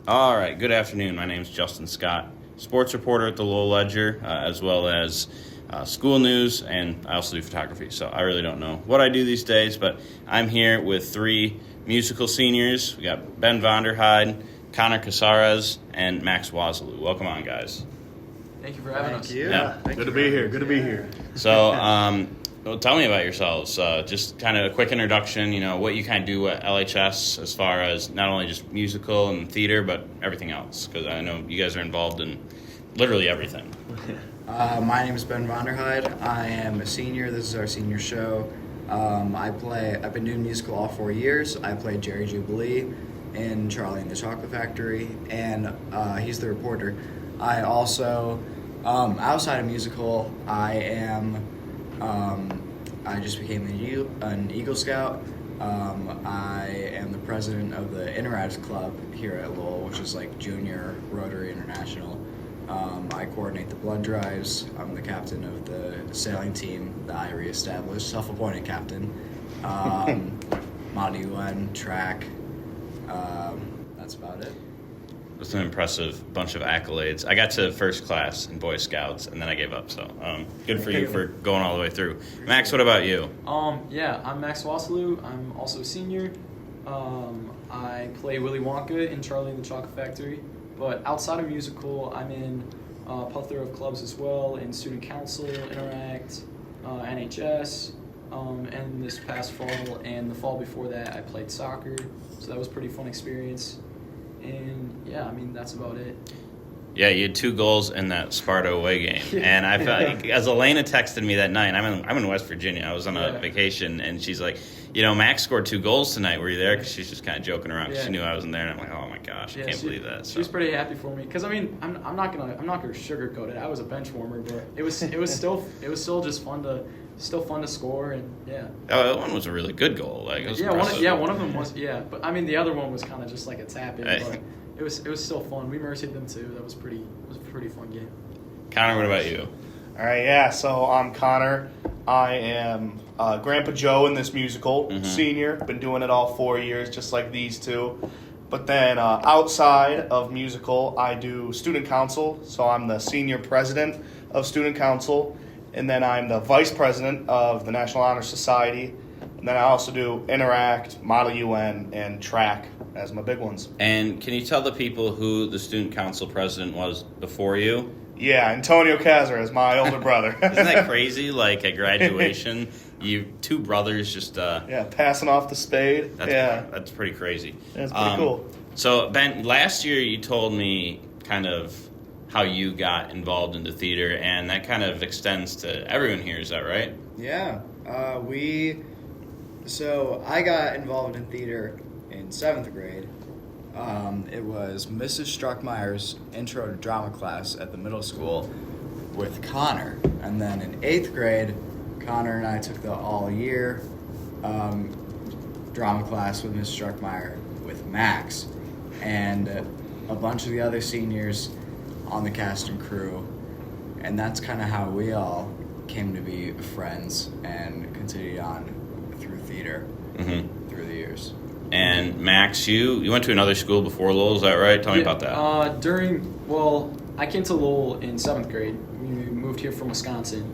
All right, good afternoon. My name is Justin Scott, sports reporter at the Lowell Ledger, as well as school news, and I also do photography. So I really don't know what I do these days, but I'm here with three musical seniors. We got Ben Vonderheide, Connor Casarez, and Max Wasilew. Welcome on, guys. Thank you for having us. Thank you. Yeah. Good to be here. Good to be here. So, well, tell me about yourselves. Just kind of a quick introduction, what you kind of do at LHS as far as not only just musical and theater, but everything else, because I know you guys are involved in literally everything. My name is Ben Vonderheide. I am a senior. This is our senior show. I've been doing musical all 4 years. I played Jerry Jubilee in Charlie and the Chocolate Factory, and he's the reporter. I also, outside of musical, I just became an Eagle Scout. I am the president of the Interactive Club here at Lowell, which is like Junior Rotary International. I coordinate the blood drives. I'm the captain of the sailing team that I reestablished, self-appointed captain. Model UN, track. That's about it. It's an impressive bunch of accolades. I got to first class in Boy Scouts, and then I gave up. So good for you for going all the way through. Max, what about you? Yeah, I'm Max Wasilew. I'm also a senior. I play Willy Wonka in Charlie and the Chocolate Factory. But outside of musical, I'm in a plethora of clubs as well, in student council, Interact, NHS, and this past fall and the fall before that, I played soccer. So that was a pretty fun experience. And yeah, that's about it. Yeah, you had 2 goals in that Sparta away game, and I felt like, as Elena texted me that night. I'm in West Virginia. I was on a vacation, and she's like, Max scored 2 goals tonight. Were you there? Because she's just kind of joking around because she knew I wasn't there, and I'm like, oh my gosh, I can't believe that. So. She was pretty happy for me because I'm not gonna sugarcoat it. I was a bench warmer, but it was still just fun to score, and yeah. Oh, that one was a really good goal. Like, it was one of them was, but the other one was kind of just like a tap in, but it was still fun. We mercied them too. It was a pretty fun game. Connor, what about you? All right, yeah. So I'm Connor. I am Grandpa Joe in this musical, senior. Been doing it all 4 years, just like these two. But then outside of musical, I do student council. So I'm the senior president of student council. And then I'm the vice president of the National Honor Society. And then I also do Interact, Model UN, and Track as my big ones. And can you tell the people who the student council president was before you? Yeah, Antonio Casarez, my older brother. Isn't that crazy? Like, at graduation, you 2 brothers just... passing off the spade. That's pretty crazy. That's pretty cool. So, Ben, last year you told me kind of how you got involved into theater, and that kind of extends to everyone here. Is that right? Yeah. So I got involved in theater in 7th grade. It was Mrs. Struckmeyer's intro to drama class at the middle school with Connor. And then in 8th grade, Connor and I took the all-year drama class with Mrs. Struckmeyer with Max. And a bunch of the other seniors on the cast and crew. And that's kind of how we all came to be friends and continued on through theater through the years. And Max, you went to another school before Lowell, is that right? Tell me about that. I came to Lowell in 7th grade. We moved here from Wisconsin.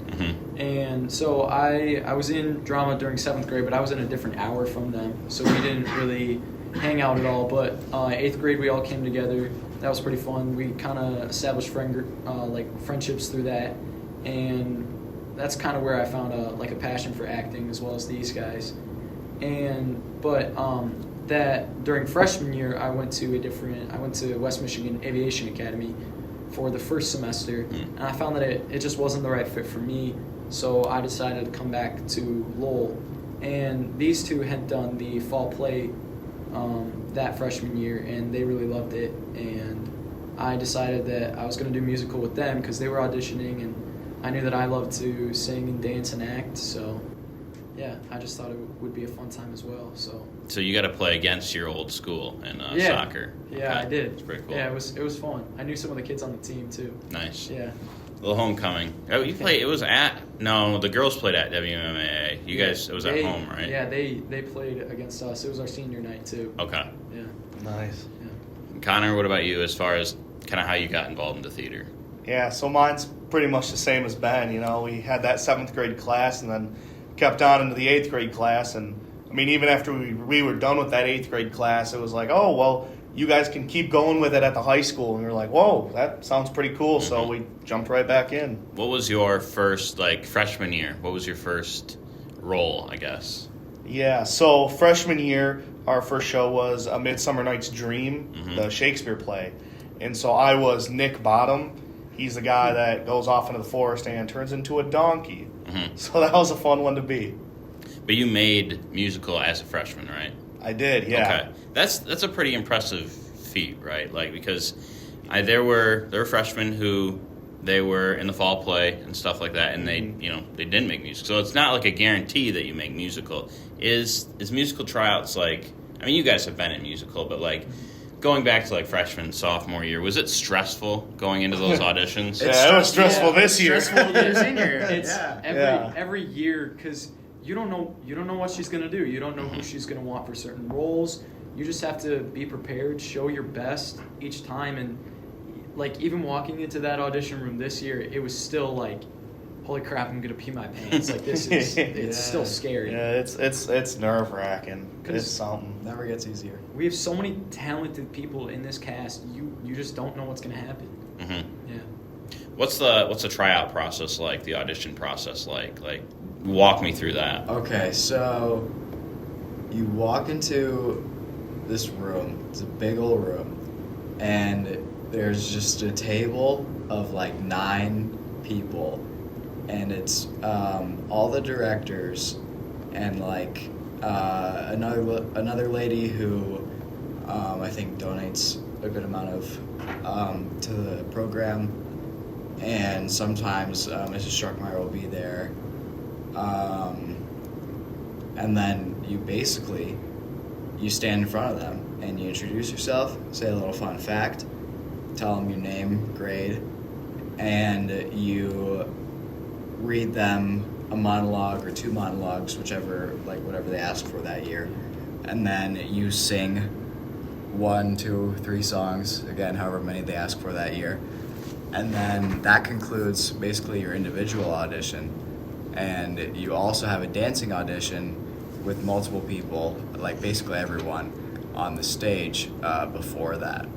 And so I was in drama during 7th grade, but I was in a different hour from them. So we didn't really hang out at all. But 8th grade, we all came together. That was pretty fun. We kind of established friendships through that. And that's kind of where I found a passion for acting as well as these guys. But that during freshman year, I went to West Michigan Aviation Academy for the first semester, and I found that it just wasn't the right fit for me, so I decided to come back to Lowell. And these two had done the fall play that freshman year, and they really loved it, and I decided that I was going to do musical with them because they were auditioning, and I knew that I loved to sing and dance and act, so yeah, I just thought it would be a fun time as well. So you got to play against your old school in soccer. Yeah, okay. I did. It's pretty cool. Yeah, it was fun. I knew some of the kids on the team too. Nice. Yeah. A little homecoming. Oh, you played. It was the girls played at WMAA. You guys, it was at home, right? Yeah, they played against us. It was our senior night too. Okay. Yeah. Nice. Yeah. Connor, what about you as far as kind of how you got involved into theater? Yeah, so mine's pretty much the same as Ben. We had that 7th grade class and then kept on into the 8th grade class. And, I mean, even after we were done with that 8th grade class, it was like, oh, well, you guys can keep going with it at the high school. And we were like, whoa, that sounds pretty cool. Mm-hmm. So we jumped right back in. What was your first, freshman year? What was your first role, I guess? Yeah, so freshman year, our first show was A Midsummer Night's Dream, the Shakespeare play. And so I was Nick Bottom. He's the guy that goes off into the forest and turns into a donkey. Mm-hmm. So that was a fun one to be. But you made musical as a freshman, right? I did, yeah. Okay. That's a pretty impressive feat, right? Because there were freshmen who they were in the fall play and stuff like that, and they didn't make music. So it's not like a guarantee that you make musical. Is musical tryouts you guys have been in musical, but going back to freshman, sophomore year, was it stressful going into those auditions? It was stressful this year. Stressful year, senior. It's every year because you don't know what she's gonna do. You don't know who she's gonna want for certain roles. You just have to be prepared, show your best each time, and even walking into that audition room this year, it was still holy crap, I'm gonna pee my pants. It's still scary. Yeah, it's nerve wracking. It's something. Never gets easier. We have so many talented people in this cast. You just don't know what's gonna happen. Mm-hmm. Yeah. What's the tryout process like? The audition process like? Walk me through that. Okay, so you walk into this room. It's a big old room, and there's just a table of 9 people. And it's all the directors and another lady who I think donates a good amount of to the program, and sometimes Mrs. Struckmeyer will be there, and then you stand in front of them and you introduce yourself, say a little fun fact, tell them your name, grade, and you read them a monologue or 2 monologues, whatever they ask for that year, and then you sing 1, 2, 3 songs, again, however many they ask for that year, and then that concludes basically your individual audition. And you also have a dancing audition with multiple people, basically everyone on the stage before that.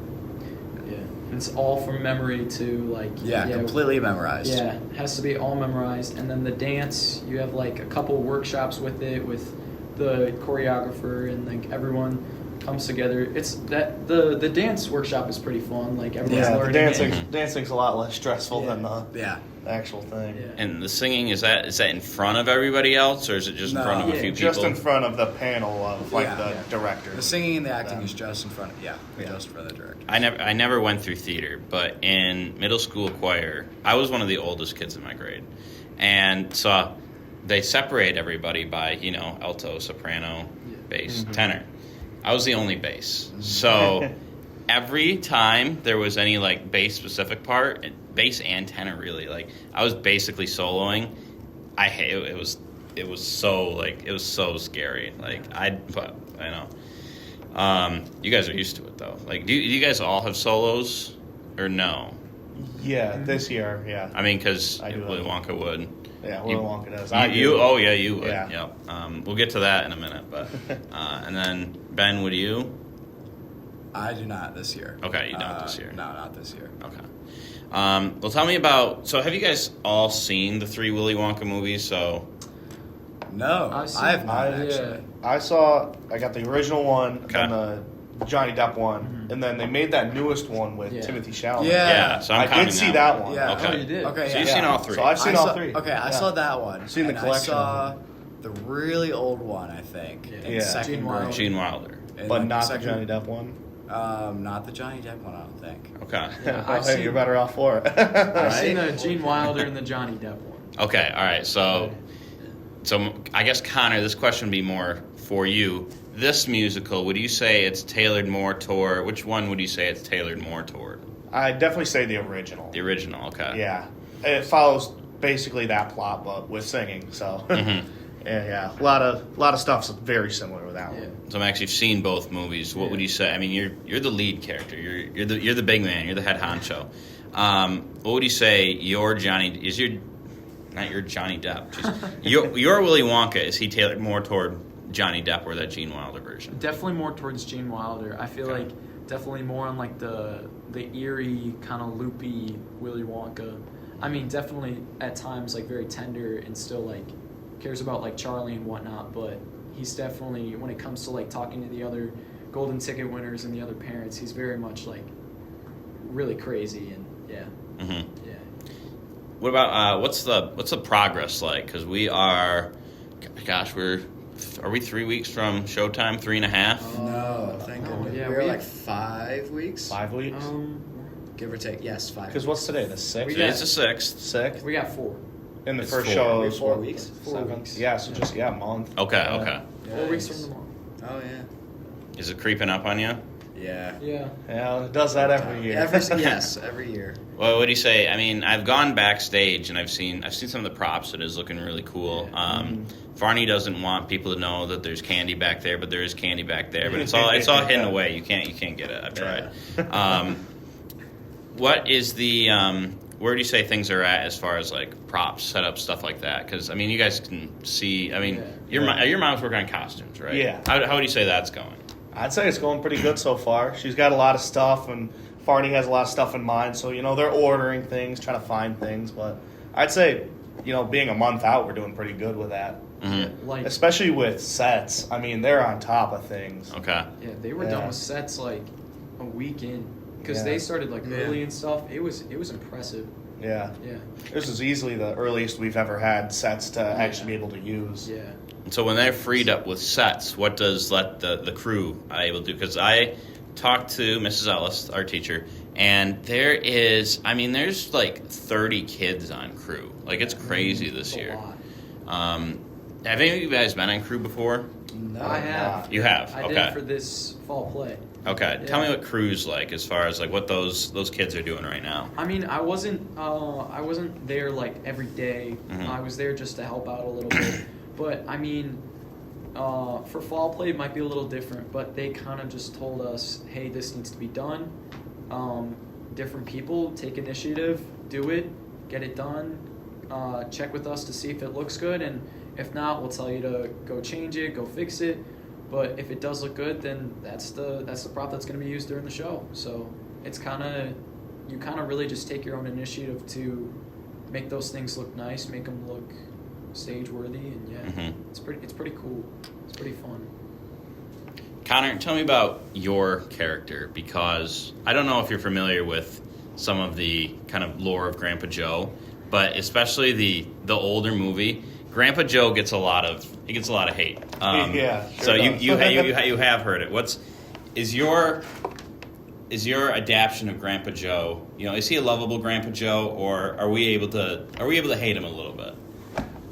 Yeah, it's all from memory to completely memorized. Yeah, it has to be all memorized. And then the dance, you have a couple workshops with it, with the choreographer, and everyone comes together. It's that the dance workshop is pretty fun. Everyone's learning. Dancing's a lot less stressful than the actual thing. Yeah. And the singing, is that in front of everybody else, or is it just in front of a few people? Just in front of the panel of the director. The singing and the acting is just in front of just in front of the director. I never went through theater, but in middle school choir, I was one of the oldest kids in my grade, and so they separate everybody by alto, soprano, bass, tenor. I was the only bass, so every time there was any bass specific part, bass and tenor really, I was basically soloing. It was so scary. But I know. You guys are used to it though. Do you guys all have solos or no? Yeah, this year, yeah. I mean, because Willy Wonka would. Yeah, Willy Wonka does. You would. Yeah. Yep. We'll get to that in a minute, but and then Ben, would you? I do not this year. Okay, you don't this year. No, not this year. Okay. Well, tell me about. So, have you guys all seen the 3 Willy Wonka movies? So. No, I have not actually. I got the original one, and the Johnny Depp one, and then they made that newest one with Timothy Chalamet. Yeah, so I did see that one. Yeah. Okay. Oh, you did? Okay, so you've seen all 3. So I've seen all 3. Okay, I saw that one. I've seen the collection. I saw the really old one, I think, in second grade. Gene Wilder. But not the Johnny Depp one? Not the Johnny Depp one, I don't think. Okay. Yeah, you're better off for it. I've seen the Gene Wilder and the Johnny Depp one. Okay, all right. So I guess, Connor, this question would be more for you. This musical, would you say it's tailored more toward, which one would you say it's tailored more toward? I'd definitely say the original. The original, okay. Yeah. It follows basically that plot, but with singing, so. Yeah. A lot of stuff's very similar with that one. So Max, you've seen both movies. What would you say? I mean, you're the lead character. You're the big man. You're the head honcho. What would you say your Johnny is your not your Johnny Depp? Just, your Willy Wonka, is he tailored more toward Johnny Depp or that Gene Wilder version? Definitely more towards Gene Wilder. I feel like definitely more on like the eerie kind of loopy Willy Wonka. I mean, definitely at times like very tender and still like cares about like Charlie and whatnot, but he's definitely, when it comes to like talking to the other golden ticket winners and the other parents, he's very much like really crazy and yeah. Mm-hmm. Yeah. What about what's the progress like? Because we are, gosh, are we 3 weeks from showtime? 3.5? No, thank goodness. yeah, we're like 5 weeks. 5 weeks? Give or take, yes, 5. Because what's today? The 6th? Today's the 6th. 6th? We got 4. And the It's first 4. show We're is 4 what, weeks? 4 7? weeks. Yeah, so just a month. Okay. 4 weeks from tomorrow. Oh, yeah. Is it creeping up on you? Yeah. Yeah. Yeah, it does that every year. Yes, every year. Well, what do you say? I mean, I've gone backstage and I've seen some of the props. It is looking really cool. Varney doesn't want people to know that there's candy back there, but there is candy back there. But it's all hidden away. You can't get it. I've tried. What is the where do you say things are at as far as like props, setup, stuff like that? Because I mean, you guys can see. I mean, your mom's working on costumes, right? Yeah. How would you say that's going? I'd say it's going pretty good so far. She's got a lot of stuff, and Varney has a lot of stuff in mind. So, they're ordering things, trying to find things. But I'd say, being a month out, we're doing pretty good with that. Mm-hmm. Like, especially with sets. I mean, they're on top of things. Okay. yeah, they were done with sets like a week in because they started like early and stuff. It was impressive. Yeah. Yeah. This is easily the earliest we've ever had sets to actually be able to use. Yeah. And so when they're freed up with sets, what does let the crew able to do? Because I talked to Mrs. Ellis, our teacher, and there's like 30 kids on crew. Like, it's crazy this year. A lot. Have any of you guys been on crew before? No, I have. You have? I Okay. did for this fall play. Okay. Yeah. Tell me what crew's like as far as like what those kids are doing right now. I mean, I wasn't there like every day. Mhm. I was there just to help out a little bit. But I mean, for fall play it might be a little different. But they kind of just told us, hey, this needs to be done. Different people take initiative, do it, get it done. Check with us to see if it looks good, and if not, we'll tell you to go change it, go fix it. But if it does look good, then that's the prop that's going to be used during the show. So it's you really just take your own initiative to make those things look nice, make them look stage worthy, and it's pretty cool. It's pretty fun. Connor, tell me about your character, because I don't know if you're familiar with some of the kind of lore of Grandpa Joe, but especially the older movie. Grandpa Joe gets a lot of hate. Yeah. Sure So does. you have heard it. Is your adaptation of Grandpa Joe? Is he a lovable Grandpa Joe, or are we able to hate him a little bit?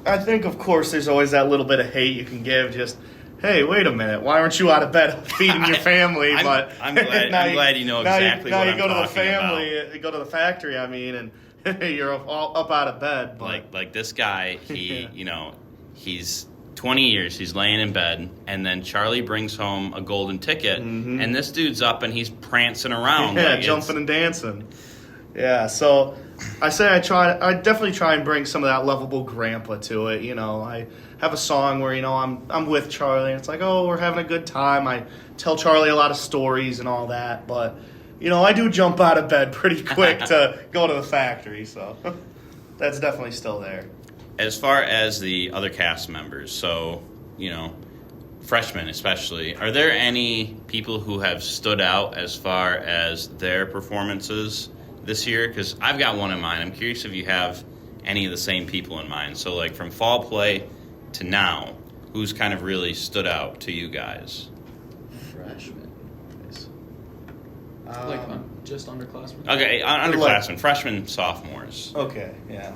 I think, of course, there's always that little bit of hate you can give. Just, hey, wait a minute, why aren't you out of bed feeding your family? I'm glad you know exactly what I'm talking about. Now you go to the family, you go to the factory. I mean, and you're all up out of bed. But. Like this guy, he's 20 years, he's laying in bed, and then Charlie brings home a golden ticket, and this dude's up and he's prancing around. Yeah, jumping and dancing. Yeah, so I say I definitely try and bring some of that lovable grandpa to it. I have a song where, I'm with Charlie, and it's like, oh, we're having a good time. I tell Charlie a lot of stories and all that, but, I do jump out of bed pretty quick to go to the factory, so that's definitely still there. As far as the other cast members, so, freshmen especially, are there any people who have stood out as far as their performances this year? Because I've got one in mind. I'm curious if you have any of the same people in mind. So, like, from fall play to now, who's kind of really stood out to you guys? Freshman. Nice. Like just underclassmen. Okay, underclassmen, freshmen, sophomores. Okay, yeah.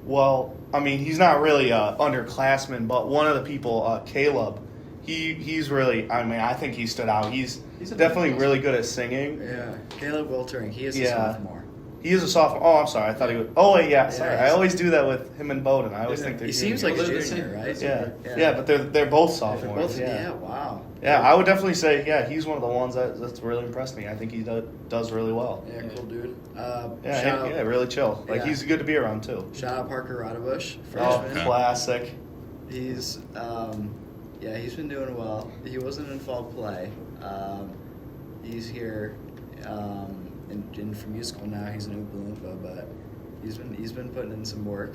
Well, I mean, he's not really underclassman, but one of the people, Caleb, he's really, I think he stood out. He's definitely really good at singing. Yeah, Caleb Wiltering, he is a sophomore. He is a sophomore. Oh, I'm sorry. I thought he was. Oh, wait, yeah. Sorry, Yeah, I always do that with him and Bowden. I always think they're. He seems like juniors. a junior, right? Yeah, but they're both sophomores. Yeah, wow. Yeah, I would definitely say he's one of the ones that's really impressed me. I think he does really well. Yeah, cool dude. Really chill. Like Yeah. he's good to be around too. Shout out Parker Rodebush, Oh, freshman. classic. He's he's been doing well. He wasn't in fall play. He's here in for musical now. He's in Oompa Loompa, but he's been putting in some work.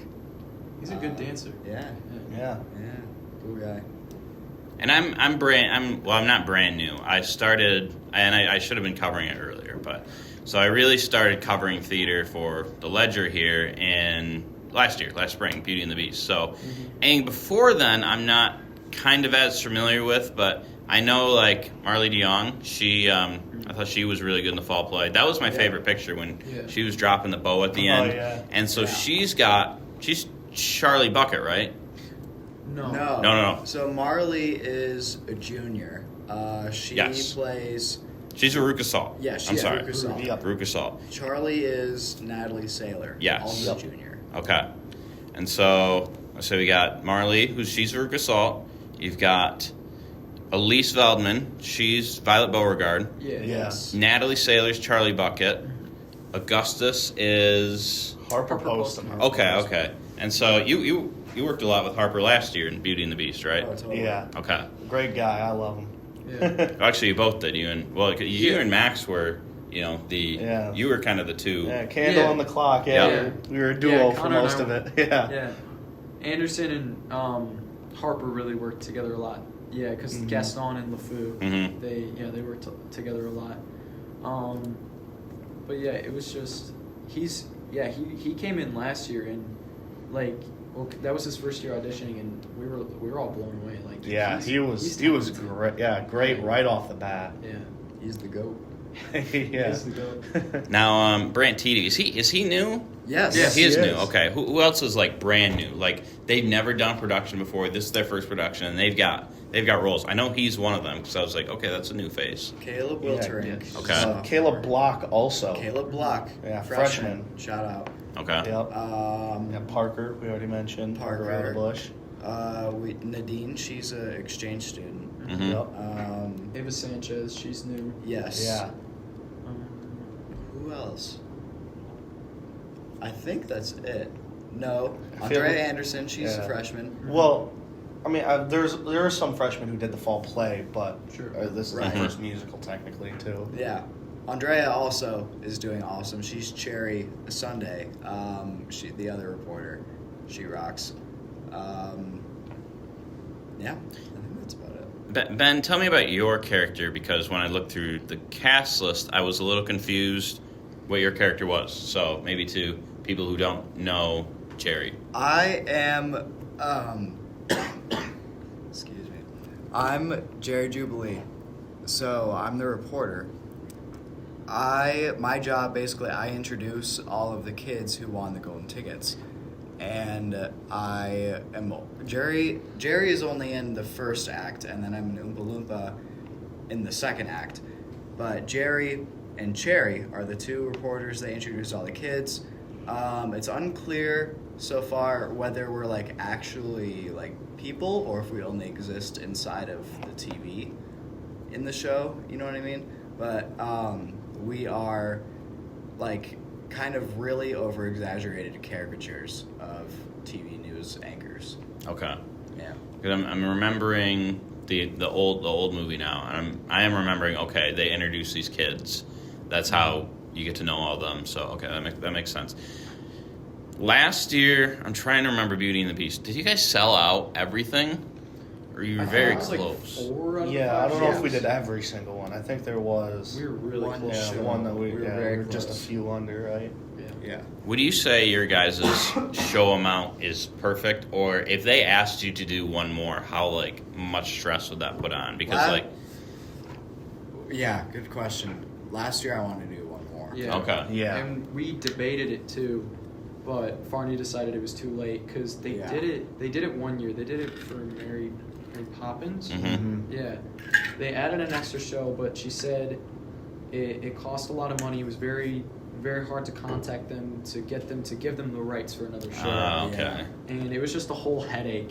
He's a good dancer. Yeah. Cool guy. And I'm not brand new. I started, and I should have been covering it earlier, but so I really started covering theater for the Ledger here in last spring, Beauty and the Beast. So, and before then, I'm not kind of as familiar with, but I know like Marley DeYoung. She, I thought she was really good in the fall play. That was my favorite picture when she was dropping the bow at the end. Yeah. And so she's Charlie Bucket, right? No. So Marley is a junior. She plays. She's Veruca Salt. Yeah, she's I'm sorry. Veruca Salt. Yep. Veruca Salt. Charlie is Natalie Saylor. Yes. Also junior. Okay. And so we got Marley, she's Veruca Salt. You've got Elise Veldman. She's Violet Beauregard. Yes. Natalie Saylor's Charlie Bucket. Augustus is Harper Poston. Okay. And so you worked a lot with Harper last year in Beauty and the Beast, right? Oh, totally. Yeah. Okay. Great guy. I love him. Yeah. Actually, you both did. You and Max were, you were kind of the two. Yeah, Candle on the clock. Yeah. We were a duo for most of it. Yeah. Anderson and Harper really worked together a lot. Yeah, because Gaston and LeFou, they worked together a lot. But yeah, it was just he came in last year and that was his first year auditioning and we were all blown away. Like he was great. Yeah, great right off the bat. Yeah, He's the GOAT. he's the GOAT. Now, Brant Teedy, is he new? Yes. Yes, he is new. Okay, who else is like brand new? Like they've never done production before. This is their first production, and they've got roles. I know he's one of them because I was like, okay, that's a new face. Caleb Wiltering. Okay. Caleb Block also. Caleb Block. Yeah, freshman. Shout out. Okay. Yep. Parker, we already mentioned. Parker. Bush. Nadine, she's an exchange student. Mm-hmm. Yep. Ava Sanchez, she's new. Yes. Yeah. Who else? I think that's it. No, I feel Andrea like- Anderson, she's a freshman. Well, I mean, there are some freshmen who did the fall play, but Sure. this is Right. the first musical technically too. Yeah. Andrea also is doing awesome. She's Cherry Sunday. The other reporter. She rocks. Yeah, I think that's about it. Ben, tell me about your character because when I looked through the cast list, I was a little confused what your character was. So maybe to people who don't know Jerry. I am, excuse me. I'm Jerry Jubilee. So I'm the reporter. My job basically, I introduce all of the kids who won the golden tickets. And I am Jerry is only in the first act, and then I'm in Oompa Loompa in the second act. But Jerry and Cherry are the two reporters. They introduce all the kids. It's unclear so far whether we're actually people or if we only exist inside of the TV in the show. You know what I mean? But we are kind of really over-exaggerated caricatures of TV news anchors. Okay. Yeah. Because I'm remembering the old movie now, and I am remembering. Okay, they introduce these kids. That's how you get to know all of them. So okay, that makes sense. Last year, I'm trying to remember Beauty and the Beast. Did you guys sell out everything? Or you were very close? 4 out of Yeah, 5 I don't know if we shows. did every single one. I think there was We were really one close. show. one that we We were were very just a close. few under, right? Yeah. Would you say your guys' show amount is perfect, or if they asked you to do one more, how much stress would that put on? Because Yeah, good question. Last year I wanted to do one more. Yeah. Okay. Yeah. And we debated it too, but Farney decided it was too late because they Yeah. did it. They did it one year. They did it for Mary Poppins. Mm-hmm. Yeah, they added an extra show, but she said it cost a lot of money. It was very very hard to contact them to get them to give them the rights for another show. Okay. And it was just a whole headache.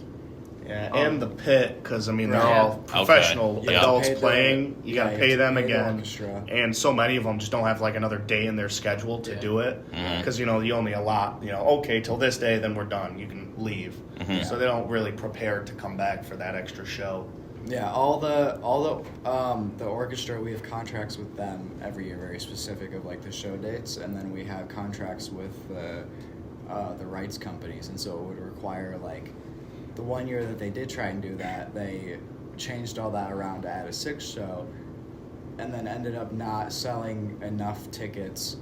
Yeah, and the pit, because they're Right. all professional Okay. adults Yeah. playing. You got to pay them the again, orchestra. and so many of them just don't have like another day in their schedule to Yeah. do it, because you only allot okay till this day, then we're done. You can leave, so they don't really prepare to come back for that extra show. Yeah, all the orchestra, we have contracts with them every year, very specific of like the show dates, and then we have contracts with the rights companies, and so it would require like the one year that they did try and do that, they changed all that around to add a sixth show, and then ended up not selling enough tickets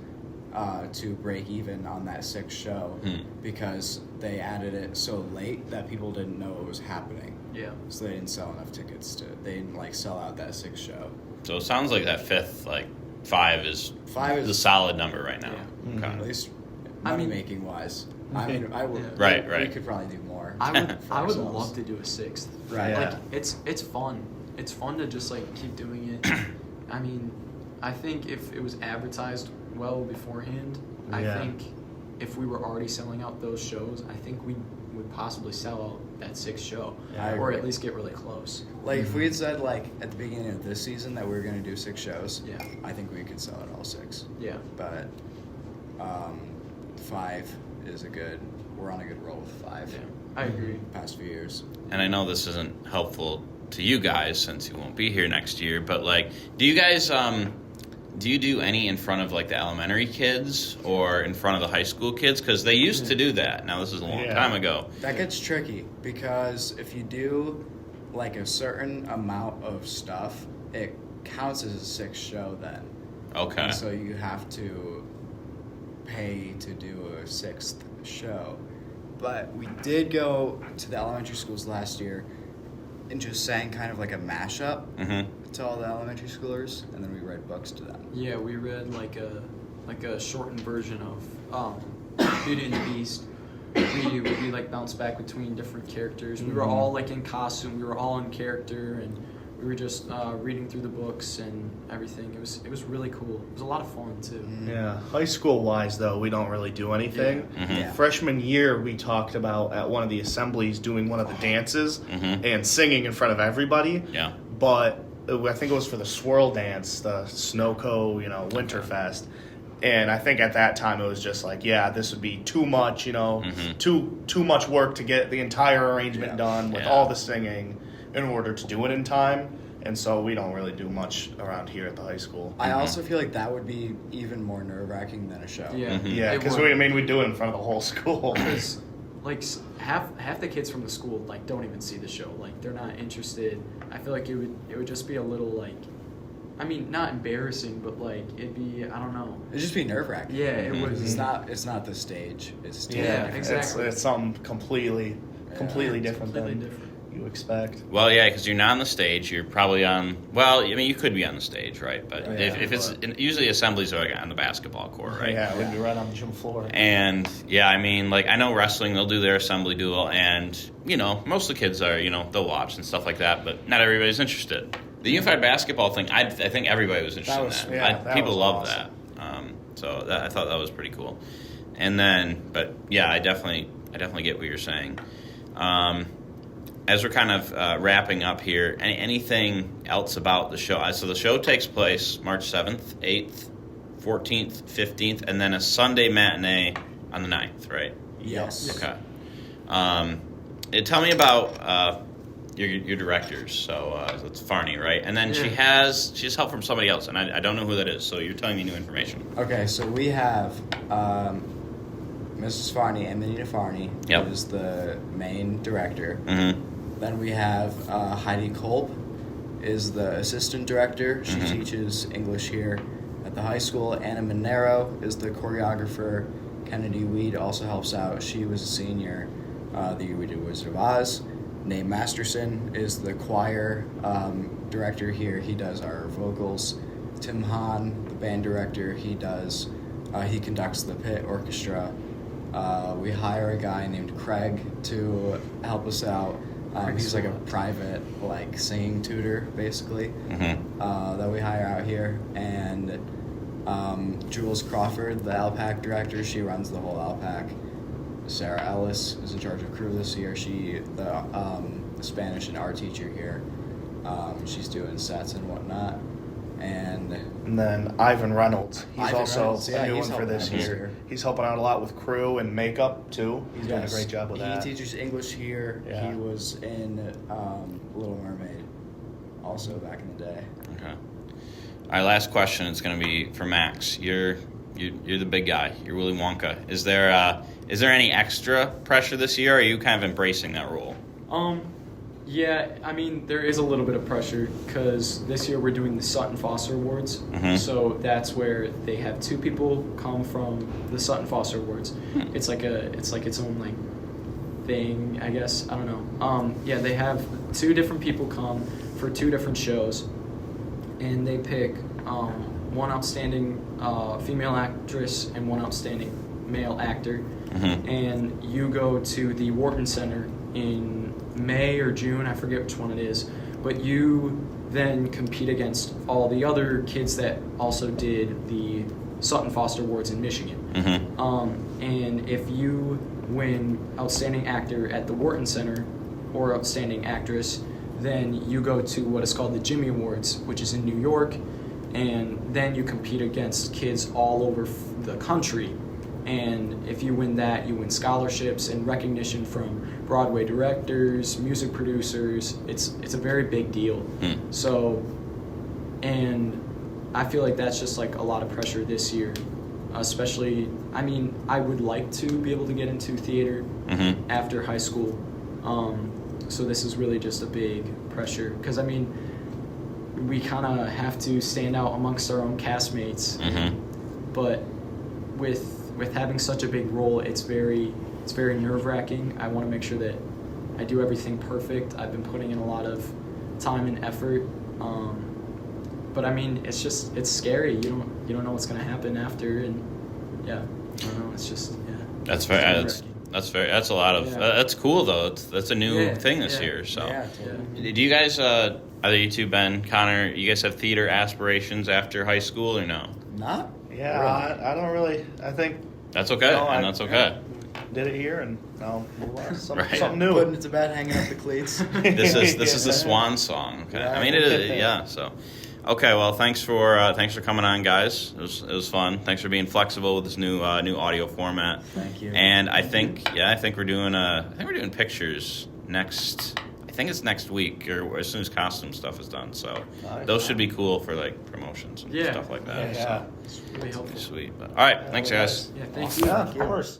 to break even on that sixth show because they added it so late that people didn't know it was happening. Yeah. So they didn't sell enough tickets they didn't like sell out that sixth show. So it sounds like that fifth, like 5 is a solid number right now. Yeah. Okay. At least I money mean- making wise. I mean, I would. Right, We right. could probably do more. I would for I would ourselves. love to do a sixth. Right. Yeah. Like it's fun. It's fun to just like keep doing it. I mean, I think if it was advertised well beforehand, I Yeah. think if we were already selling out those shows, I think we would possibly sell out that sixth show, I or agree. at least get really close. Like if we had said like at the beginning of this season that we were going to do 6 shows, Yeah. I think we could sell it all 6. Yeah. But 5 is we're on a good roll with 5. Yeah. I agree. Past few years. And I know this isn't helpful to you guys since you won't be here next year, but like, do you guys do you do any in front of like the elementary kids or in front of the high school kids? Because they used to do that. Now this is a long Yeah. time ago. That gets tricky because if you do like a certain amount of stuff, it counts as a 6th show then. Okay. And so you have to pay to do a 6th show. But we did go to the elementary schools last year and just sang kind of like a mashup Mm-hmm. to all the elementary schoolers, and then we read books to them. Yeah, we read like a shortened version of Beauty and the Beast. We like bounce back between different characters. We were all like in costume. We were all in character, and we were just reading through the books and everything. It was really cool. It was a lot of fun too. Yeah, high school wise though, we don't really do anything. Yeah. Yeah. Freshman year, we talked about at one of the assemblies doing one of the dances and singing in front of everybody. Yeah. But I think it was for the swirl dance, the Snowco, Winterfest. And I think at that time it was just like, yeah, this would be too much, too much work to get the entire arrangement done with Yeah. all the singing in order to do it in time. And so we don't really do much around here at the high school. I also feel like that would be even more nerve-wracking than a show. Yeah, Yeah, it because would. we do it in front of the whole school. Because like half the kids from the school like don't even see the show. Like they're not interested. I feel like it would just be a little like, I mean, not embarrassing, but like it'd be, I don't know. It'd just be nerve-wracking. Yeah, it was. It's not the stage. It's totally Yeah, different. exactly. It's something completely different Completely than different. you expect. Well, yeah, because you're not on the stage. You're probably on. Well, I mean, you could be on the stage, right? But Yeah, if it's usually assemblies are like on the basketball court, right? Yeah, we'd be right on the gym floor. And yeah, I mean, like I know wrestling, they'll do their assembly duel, and most of the kids are, they'll watch and stuff like that, but not everybody's interested. The unified basketball thing, I think everybody was interested in that. People was love awesome. that. I thought that was pretty cool. And then, but yeah, I definitely get what you're saying. As we're kind of wrapping up here, anything else about the show? So the show takes place March 7th, 8th, 14th, 15th, and then a Sunday matinee on the 9th, right? Yes. Okay. Tell me about your directors. So it's Farney, right? And then she has help from somebody else, and I don't know who that is. So you're telling me new information. Okay, so we have Mrs. Farney, Emanita Farney, Yep. who is the main director. Mm-hmm. Then we have Heidi Kolb, is the assistant director. She Mhm. teaches English here at the high school. Anna Monero is the choreographer. Kennedy Weed also helps out. She was a senior the year we did Wizard of Oz. Nate Masterson is the choir director here. He does our vocals. Tim Hahn, the band director, he conducts the pit orchestra. We hire a guy named Craig to help us out. He's like a private singing tutor basically Mm-hmm. that we hire out here, and Jules Crawford, the LPAC director, she runs the whole LPAC. Sarah Ellis is in charge of crew this year. She, the Spanish and art teacher here. She's doing sets and whatnot. And then Ivan Reynolds. He's Ivan also Reynolds, yeah, a new he's one for this helping out year. this year. He's helping out a lot with crew and makeup too. He's doing a great job with that. He teaches English here. Yeah. He was in Little Mermaid also back in the day. Okay. All right, last question. It's going to be for Max. You're the big guy. You're Willy Wonka. Is there any extra pressure this year, or are you kind of embracing that role? Yeah, I mean, there is a little bit of pressure because this year we're doing the Sutton Foster Awards. Mm-hmm. So that's where they have two people come from the Sutton Foster Awards. It's like its own like thing, I guess. I don't know. Yeah, they have two different people come for two different shows, and they pick one outstanding female actress and one outstanding male actor. Mm-hmm. And you go to the Wharton Center in May or June, I forget which one it is, but you then compete against all the other kids that also did the Sutton Foster Awards in Michigan. Mm-hmm. And if you win Outstanding Actor at the Wharton Center or Outstanding Actress, then you go to what is called the Jimmy Awards, which is in New York, and then you compete against kids all over the country. And if you win that, you win scholarships and recognition from Broadway directors, music producers. It's a very big deal. So, and I feel like that's just like a lot of pressure this year, especially. I mean, I would like to be able to get into theater after high school. So this is really just a big pressure because I mean, we kind of have to stand out amongst our own castmates, but with having such a big role, it's very nerve-wracking. I want to make sure that I do everything perfect. I've been putting in a lot of time and effort, but I mean, it's scary. You don't know what's going to happen after, and yeah, I don't know. It's just That's very. That's a lot of. That's cool though. That's a new thing this year. So, do you guys? Either you two, Ben, Connor, you guys have theater aspirations after high school or no? Not. Yeah, really. I don't really. I think that's okay, and that's okay. Did it here, and now move on to something Right. new. Putting it to bed, hanging up the cleats. This is the swan song. Okay, I mean it is. Yeah. So, okay. Well, thanks for coming on, guys. It was fun. Thanks for being flexible with this new audio format. Thank you. And I think we're doing pictures next. I think it's next week or as soon as costume stuff is done. So those should be cool for like promotions and stuff like that. Yeah. it's really helpful. So, sweet. But, all right. Thanks, guys. Yeah, thank you. Yeah, of course.